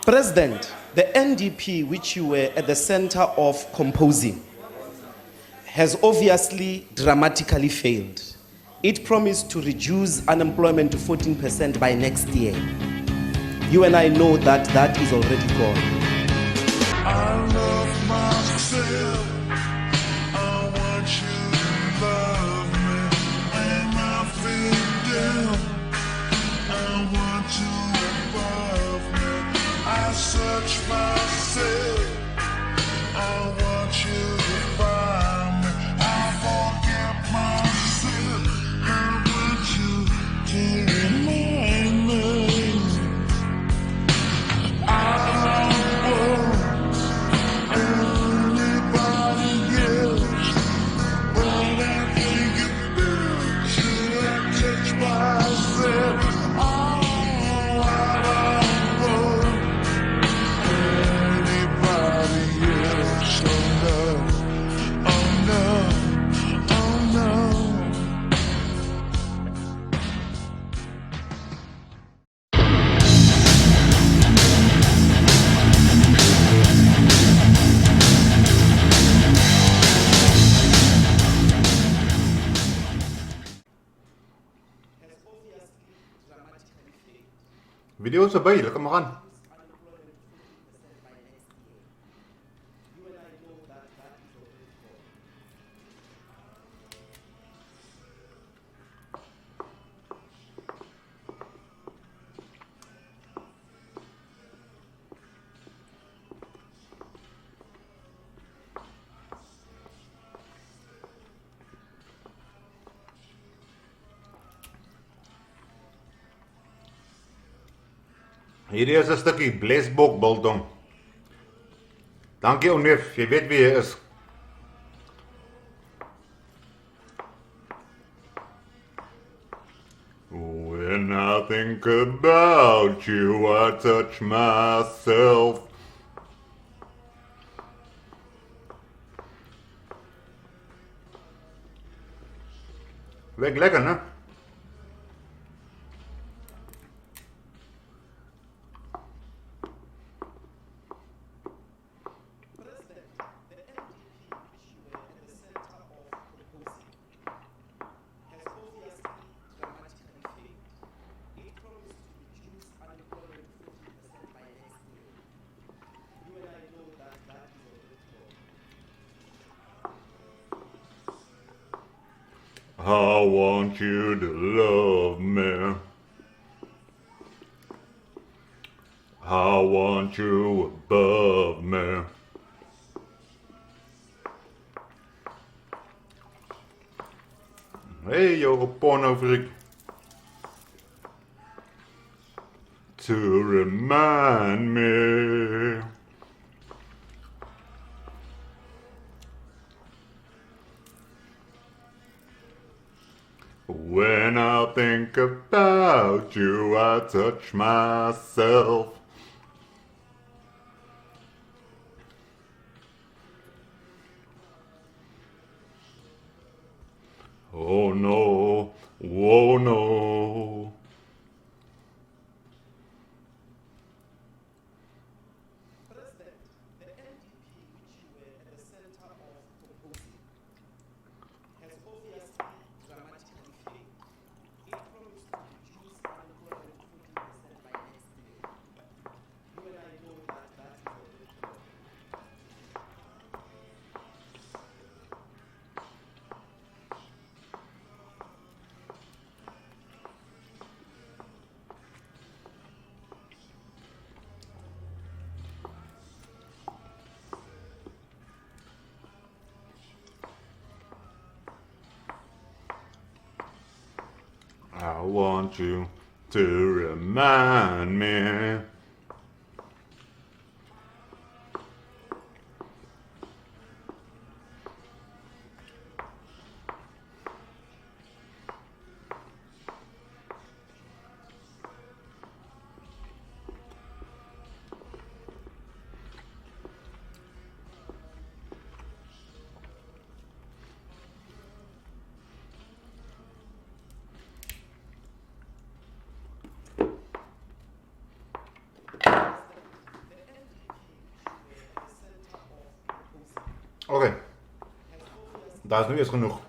President, the NDP, which you were at the center of composing, has obviously dramatically failed. It promised to reduce unemployment to 14% by next year. You and I know that that is already gone. I love myself. I want you to love me. When I feel down, I want you above me. I search myself. I want you to find me. I forget myself. I want you to remind me. Video sa bay, lekker makan. Hierdie is 'n stukkie blesbok biltong. Dankie ou neef, jy weet wie jy is. When I think about you, I touch myself. Lekker, né? I want you to love me. I want you above me. Hey, yo, porno freak. To remind me. When I think about you, I touch myself. Oh no, oh no. President, the NDP, which you were at the center of composing, has obviously dramatically failed. It promised to reduce unemployment to 14% by next year. You and I know that that is already gone. I want you to remind me. Oké, dat is nu eens genoeg.